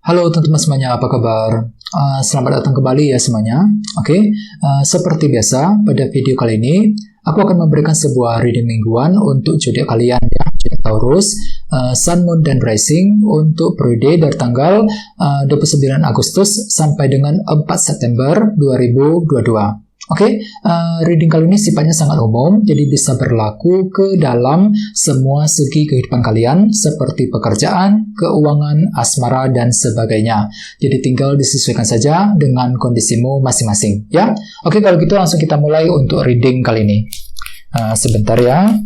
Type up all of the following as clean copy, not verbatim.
Halo teman-teman semuanya, apa kabar? Selamat datang kembali ya semuanya. Oke, seperti biasa pada video kali ini aku akan memberikan sebuah reading mingguan untuk zodiak kalian ya, zodiak Taurus, Sun, Moon, dan Rising untuk periode dari tanggal 29 Agustus sampai dengan 4 September 2022. Oke, reading kali ini sifatnya sangat umum, jadi bisa berlaku ke dalam semua segi kehidupan kalian, seperti pekerjaan, keuangan, asmara, dan sebagainya. Jadi tinggal disesuaikan saja dengan kondisimu masing-masing, ya. Oke, kalau gitu langsung kita mulai untuk reading kali ini. Sebentar ya.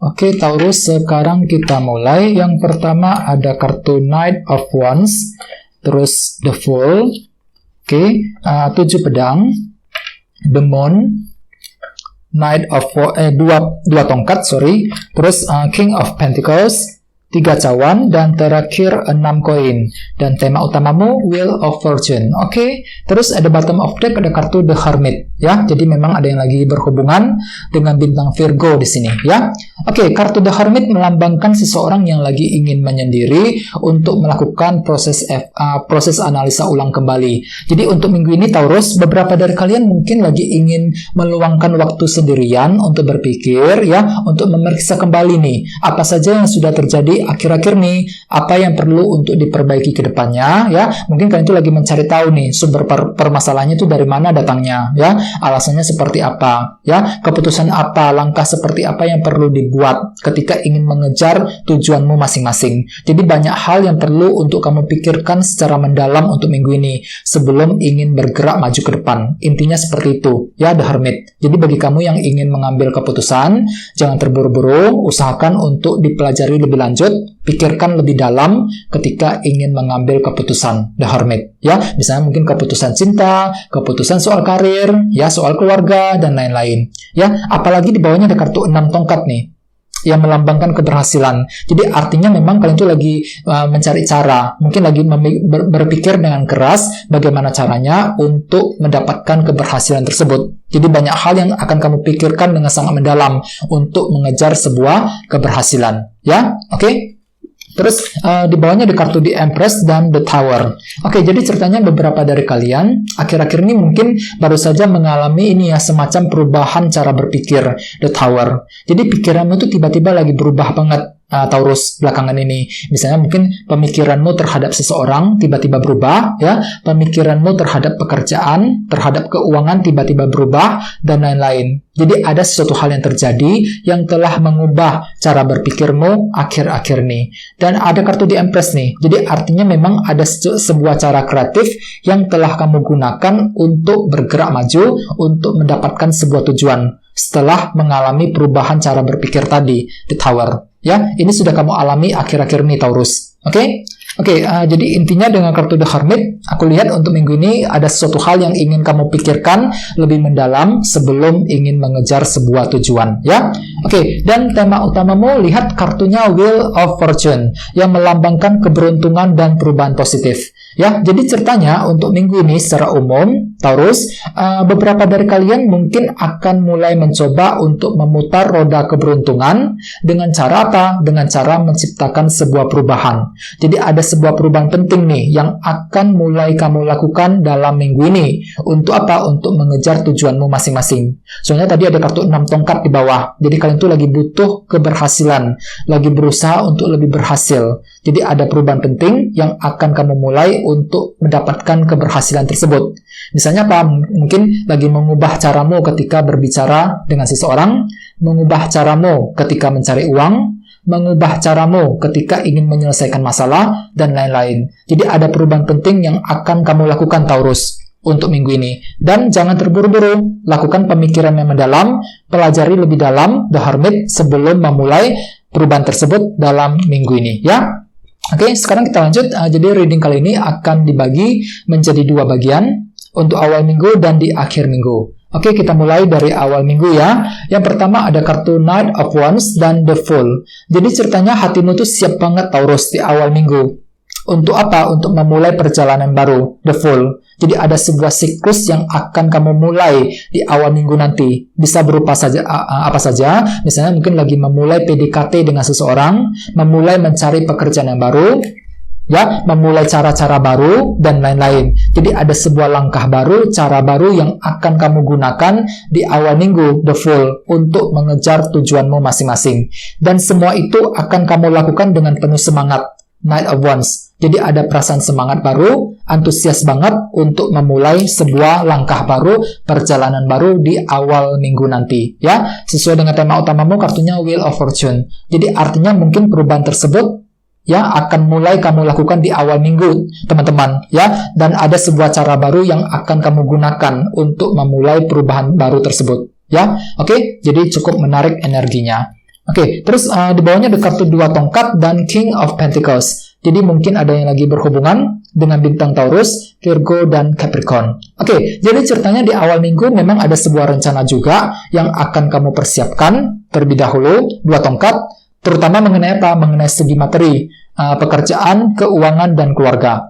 Oke, Taurus, sekarang kita mulai. Yang pertama ada kartu Knight of Wands, terus The Fool, 7 pedang, The Moon, Knight of dua tongkat, terus King of Pentacles, 3 cawan, dan terakhir 6 koin. Dan tema utamamu Wheel of Fortune. Oke, terus ada bottom of deck, ada kartu The Hermit ya. Jadi memang ada yang lagi berhubungan dengan bintang Virgo di sini ya. Oke, kartu The Hermit melambangkan seseorang yang lagi ingin menyendiri untuk melakukan proses analisa ulang kembali. Jadi untuk minggu ini Taurus, beberapa dari kalian mungkin lagi ingin meluangkan waktu sendirian untuk berpikir ya, untuk memeriksa kembali nih apa saja yang sudah terjadi akhir-akhir nih, apa yang perlu untuk diperbaiki ke depannya ya. Mungkin kalian itu lagi mencari tahu nih sumber permasalahannya itu dari mana datangnya ya, alasannya seperti apa ya, keputusan apa, langkah seperti apa yang perlu dibuat ketika ingin mengejar tujuanmu masing-masing. Jadi banyak hal yang perlu untuk kamu pikirkan secara mendalam untuk minggu ini sebelum ingin bergerak maju ke depan. Intinya seperti itu ya, The Hermit. Jadi bagi kamu yang ingin mengambil keputusan, jangan terburu-buru, usahakan untuk dipelajari lebih lanjut, pikirkan lebih dalam ketika ingin mengambil keputusan, The Hermit ya. Misalnya mungkin keputusan cinta, keputusan soal karir ya, soal keluarga, dan lain-lain ya. Apalagi di bawahnya ada kartu 6 tongkat nih yang melambangkan keberhasilan. Jadi artinya memang kalian tuh lagi mencari cara, mungkin lagi berpikir dengan keras bagaimana caranya untuk mendapatkan keberhasilan tersebut. Jadi banyak hal yang akan kamu pikirkan dengan sangat mendalam untuk mengejar sebuah keberhasilan ya. Oke. Terus di bawahnya ada kartu The Empress dan The Tower. Oke, jadi ceritanya beberapa dari kalian akhir-akhir ini mungkin baru saja mengalami ini ya, semacam perubahan cara berpikir, The Tower. Jadi pikiranmu tuh tiba-tiba lagi berubah banget, Taurus, belakangan ini. Misalnya mungkin pemikiranmu terhadap seseorang tiba-tiba berubah ya, pemikiranmu terhadap pekerjaan, terhadap keuangan tiba-tiba berubah, dan lain-lain. Jadi ada sesuatu hal yang terjadi yang telah mengubah cara berpikirmu akhir-akhir ini. Dan ada kartu The Empress nih. Jadi artinya memang ada sebuah cara kreatif yang telah kamu gunakan untuk bergerak maju, untuk mendapatkan sebuah tujuan setelah mengalami perubahan cara berpikir tadi, The Tower. Ya, ini sudah kamu alami akhir-akhir ini, Taurus. Oke, jadi intinya dengan kartu The Hermit, aku lihat untuk minggu ini ada sesuatu hal yang ingin kamu pikirkan lebih mendalam sebelum ingin mengejar sebuah tujuan, ya. Oke, dan tema utamamu, lihat kartunya Wheel of Fortune yang melambangkan keberuntungan dan perubahan positif. Ya, jadi ceritanya untuk minggu ini secara umum, Taurus, beberapa dari kalian mungkin akan mulai mencoba untuk memutar roda keberuntungan dengan cara apa? Dengan cara menciptakan sebuah perubahan. Jadi ada sebuah perubahan penting nih yang akan mulai kamu lakukan dalam minggu ini. Untuk apa? Untuk mengejar tujuanmu masing-masing. Soalnya tadi ada kartu 6 tongkat di bawah. Jadi kalian tuh lagi butuh keberhasilan, lagi berusaha untuk lebih berhasil. Jadi ada perubahan penting yang akan kamu mulai untuk mendapatkan keberhasilan tersebut. Misalnya apa? Mungkin lagi mengubah caramu ketika berbicara dengan seseorang, mengubah caramu ketika mencari uang, mengubah caramu ketika ingin menyelesaikan masalah, dan lain-lain. Jadi ada perubahan penting yang akan kamu lakukan, Taurus, untuk minggu ini. Dan jangan terburu-buru, lakukan pemikiran yang mendalam, pelajari lebih dalam The Hermit sebelum memulai perubahan tersebut dalam minggu ini, ya. Oke, sekarang kita lanjut. Jadi reading kali ini akan dibagi menjadi 2 bagian, untuk awal minggu dan di akhir minggu. Oke, kita mulai dari awal minggu ya. Yang pertama ada kartu Knight of Wands dan The Fool. Jadi ceritanya hatimu tuh siap banget Taurus di awal minggu. Untuk apa? Untuk memulai perjalanan baru, The Fool. Jadi ada sebuah siklus yang akan kamu mulai di awal minggu nanti. Bisa berupa apa saja. Misalnya mungkin lagi memulai PDKT dengan seseorang, memulai mencari pekerjaan yang baru, ya, memulai cara-cara baru dan lain-lain. Jadi ada sebuah langkah baru, cara baru yang akan kamu gunakan di awal minggu, The Fool, untuk mengejar tujuanmu masing-masing. Dan semua itu akan kamu lakukan dengan penuh semangat, Knight of Wands. Jadi ada perasaan semangat baru, antusias banget untuk memulai sebuah langkah baru, perjalanan baru di awal minggu nanti. Ya, sesuai dengan tema utamamu, kartunya Wheel of Fortune. Jadi artinya mungkin perubahan tersebut ya akan mulai kamu lakukan di awal minggu, teman-teman, ya. Dan ada sebuah cara baru yang akan kamu gunakan untuk memulai perubahan baru tersebut, ya. Oke, jadi cukup menarik energinya. Oke, terus di bawahnya ada kartu 2 tongkat dan King of Pentacles. Jadi mungkin ada yang lagi berhubungan dengan bintang Taurus, Virgo, dan Capricorn. Oke, jadi ceritanya di awal minggu memang ada sebuah rencana juga yang akan kamu persiapkan terlebih dahulu, 2 tongkat, terutama mengenai apa? Mengenai segi materi, pekerjaan, keuangan, dan keluarga.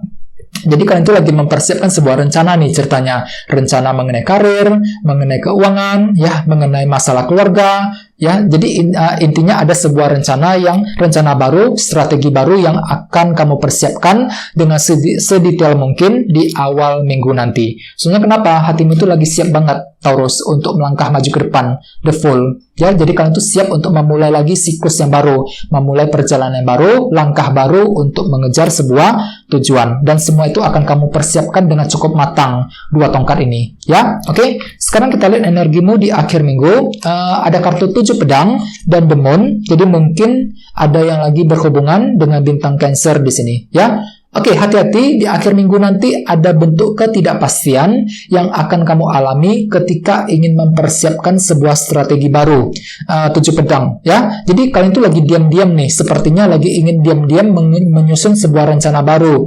Jadi kalian itu lagi mempersiapkan sebuah rencana nih ceritanya. Rencana mengenai karir, mengenai keuangan, ya, mengenai masalah keluarga, ya. Jadi intinya ada sebuah rencana baru, strategi baru yang akan kamu persiapkan dengan sedetail mungkin di awal minggu nanti. Soalnya kenapa? Hatimu itu lagi siap banget Taurus untuk melangkah maju ke depan, The Fool. Ya, jadi kalian itu siap untuk memulai lagi siklus yang baru, memulai perjalanan yang baru, langkah baru untuk mengejar sebuah tujuan. Dan semua itu akan kamu persiapkan dengan cukup matang, 2 tongkat ini. Ya, oke. Sekarang kita lihat energimu di akhir minggu. Ada kartu 7 pedang dan The Moon. Jadi mungkin ada yang lagi berhubungan dengan bintang Cancer di sini. Ya. Oke, hati-hati di akhir minggu nanti ada bentuk ketidakpastian yang akan kamu alami ketika ingin mempersiapkan sebuah strategi baru. 7 pedang, ya. Jadi kalian itu lagi diam-diam nih, sepertinya lagi ingin diam-diam menyusun sebuah rencana baru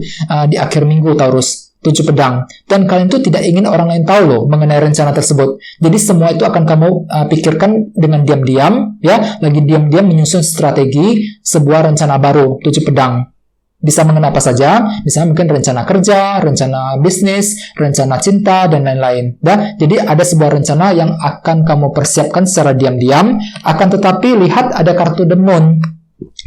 di akhir minggu, Taurus. 7 pedang. Dan kalian itu tidak ingin orang lain tahu loh mengenai rencana tersebut. Jadi semua itu akan kamu pikirkan dengan diam-diam, ya. Lagi diam-diam menyusun strategi sebuah rencana baru, 7 pedang. Bisa mengenai apa saja, misalnya mungkin rencana kerja, rencana bisnis, rencana cinta, dan lain-lain. Jadi ada sebuah rencana yang akan kamu persiapkan secara diam-diam, akan tetapi lihat ada kartu The Moon.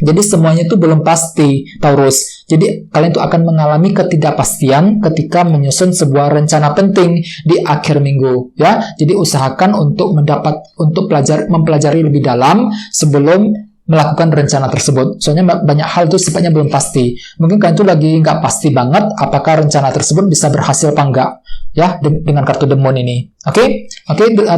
Jadi semuanya itu belum pasti, Taurus. Jadi kalian itu akan mengalami ketidakpastian ketika menyusun sebuah rencana penting di akhir minggu, ya. Jadi usahakan untuk mempelajari lebih dalam sebelum melakukan rencana tersebut. Soalnya banyak hal itu sifatnya belum pasti. Mungkin kalian itu lagi nggak pasti banget apakah rencana tersebut bisa berhasil apa enggak, ya, dengan kartu The Moon ini. Oke.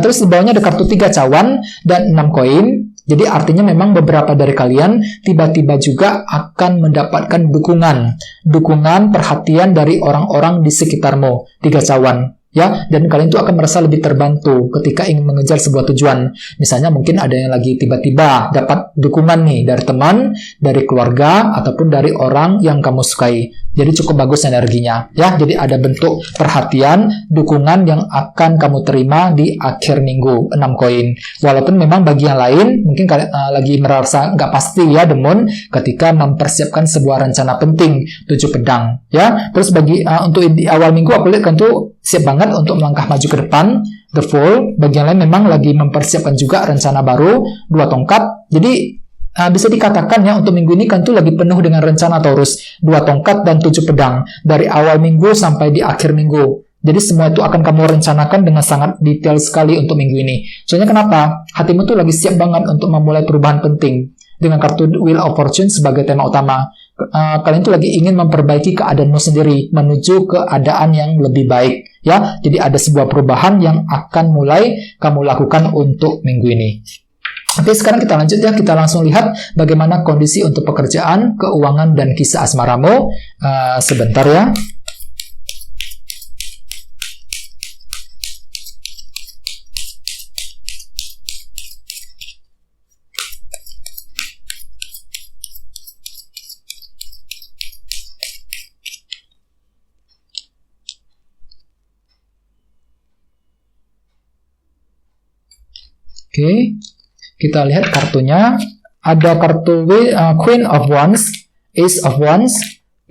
Terus di bawahnya ada kartu 3 cawan dan 6 koin. Jadi artinya memang beberapa dari kalian tiba-tiba juga akan mendapatkan dukungan, perhatian dari orang-orang di sekitarmu. 3 cawan. Ya, dan kalian itu akan merasa lebih terbantu ketika ingin mengejar sebuah tujuan. Misalnya mungkin ada yang lagi tiba-tiba dapat dukungan nih dari teman, dari keluarga, ataupun dari orang yang kamu sukai. Jadi cukup bagus energinya, ya. Jadi ada bentuk perhatian, dukungan yang akan kamu terima di akhir minggu, 6 koin. Walaupun memang bagi yang lain, mungkin kalian lagi merasa nggak pasti ya, The Moon, ketika mempersiapkan sebuah rencana penting, 7 pedang, ya. Terus untuk di awal minggu, aku lihat kan tuh siap banget untuk melangkah maju ke depan, The Fool. Bagi yang lain memang lagi mempersiapkan juga rencana baru, 2 tongkat. Jadi bisa dikatakan ya untuk minggu ini kan tuh lagi penuh dengan rencana, Taurus. 2 tongkat dan 7 pedang dari awal minggu sampai di akhir minggu. Jadi semua itu akan kamu rencanakan dengan sangat detail sekali untuk minggu ini. Soalnya kenapa? Hatimu tuh lagi siap banget untuk memulai perubahan penting. Dengan kartu Wheel of Fortune sebagai tema utama, kalian tuh lagi ingin memperbaiki keadaanmu sendiri menuju keadaan yang lebih baik, ya. Jadi ada sebuah perubahan yang akan mulai kamu lakukan untuk minggu ini. Oke, sekarang kita lanjut ya. Kita langsung lihat bagaimana kondisi untuk pekerjaan, keuangan, dan kisah asmaramu. Sebentar ya. Oke, kita lihat kartunya. Ada kartu Queen of Wands, Ace of Wands,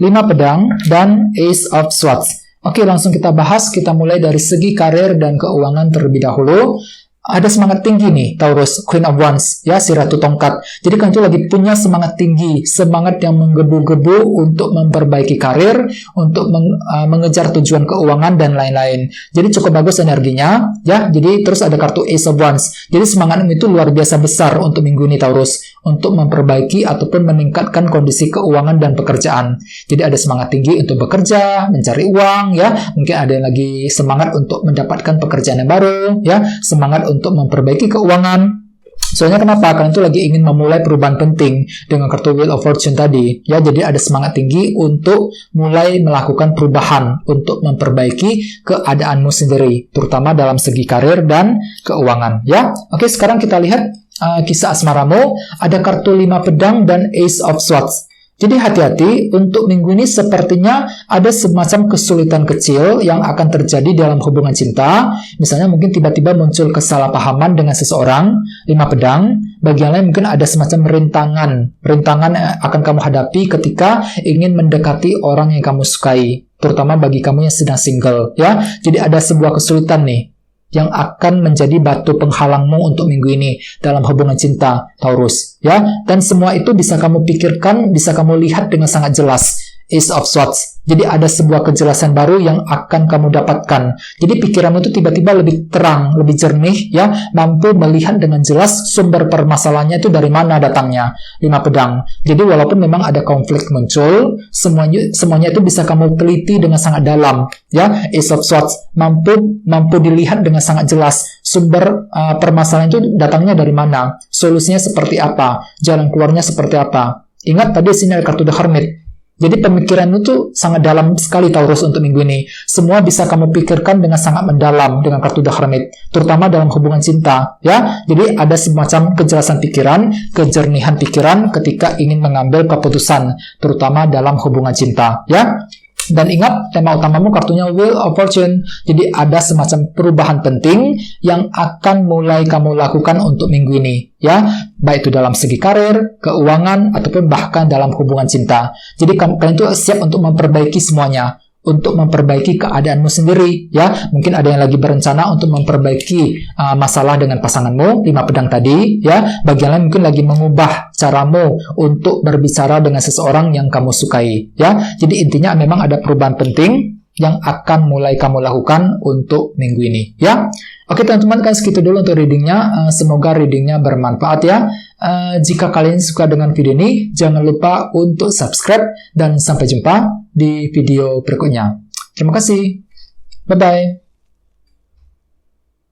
5 pedang, dan Ace of Swords. Oke, langsung kita bahas. Kita mulai dari segi karir dan keuangan terlebih dahulu. Ada semangat tinggi nih, Taurus, Queen of Wands, ya, si Ratu Tongkat. Jadi kalian itu lagi punya semangat tinggi, semangat yang menggebu-gebu untuk memperbaiki karir, untuk mengejar tujuan keuangan dan lain-lain. Jadi cukup bagus energinya, ya. Jadi terus ada kartu Ace of Wands. Jadi semangatmu itu luar biasa besar untuk minggu ini, Taurus, untuk memperbaiki ataupun meningkatkan kondisi keuangan dan pekerjaan. Jadi ada semangat tinggi untuk bekerja, mencari uang, ya. Mungkin ada yang lagi semangat untuk mendapatkan pekerjaan yang baru, ya. Semangat untuk memperbaiki keuangan. Soalnya kenapa? Kalian itu lagi ingin memulai perubahan penting dengan kartu Wheel of Fortune tadi. Ya, jadi ada semangat tinggi untuk mulai melakukan perubahan untuk memperbaiki keadaanmu sendiri, terutama dalam segi karir dan keuangan. Ya, oke, sekarang kita lihat kisah asmaramu. Ada kartu 5 pedang dan Ace of Swords. Jadi hati-hati, untuk minggu ini sepertinya ada semacam kesulitan kecil yang akan terjadi dalam hubungan cinta. Misalnya mungkin tiba-tiba muncul kesalahpahaman dengan seseorang, 5 pedang. Bagi yang lain mungkin ada semacam rintangan akan kamu hadapi ketika ingin mendekati orang yang kamu sukai, terutama bagi kamu yang sedang single, ya. Jadi ada sebuah kesulitan nih yang akan menjadi batu penghalangmu untuk minggu ini dalam hubungan cinta, Taurus, ya. Dan semua itu bisa kamu pikirkan, bisa kamu lihat dengan sangat jelas. Ace of Swords. Jadi ada sebuah kejelasan baru yang akan kamu dapatkan. Jadi pikiranmu itu tiba-tiba lebih terang, lebih jernih, ya, mampu melihat dengan jelas sumber permasalahannya itu dari mana datangnya. 5 pedang. Jadi walaupun memang ada konflik muncul, semuanya itu bisa kamu teliti dengan sangat dalam, ya. Ace of Swords mampu dilihat dengan sangat jelas sumber permasalahan itu datangnya dari mana, solusinya seperti apa, jalan keluarnya seperti apa. Ingat tadi sini ada kartu The Hermit. Jadi pemikiran itu sangat dalam sekali, Taurus, untuk minggu ini. Semua bisa kamu pikirkan dengan sangat mendalam dengan kartu The Hermit, terutama dalam hubungan cinta, ya. Jadi ada semacam kejelasan pikiran, kejernihan pikiran ketika ingin mengambil keputusan, terutama dalam hubungan cinta, ya. Dan ingat, tema utamamu kartunya Wheel of Fortune. Jadi ada semacam perubahan penting yang akan mulai kamu lakukan untuk minggu ini, ya. Baik itu dalam segi karir, keuangan, ataupun bahkan dalam hubungan cinta. Jadi kalian itu siap untuk memperbaiki semuanya, untuk memperbaiki keadaanmu sendiri, ya. Mungkin ada yang lagi berencana untuk memperbaiki masalah dengan pasanganmu, 5 pedang tadi, ya. Bagi yang lain mungkin lagi mengubah caramu untuk berbicara dengan seseorang yang kamu sukai, ya. Jadi intinya memang ada perubahan penting yang akan mulai kamu lakukan untuk minggu ini, ya. Oke teman-teman, kan segitu dulu untuk readingnya. Semoga readingnya bermanfaat, ya. Jika kalian suka dengan video ini, jangan lupa untuk subscribe, dan sampai jumpa di video berikutnya. Terima kasih. Bye-bye.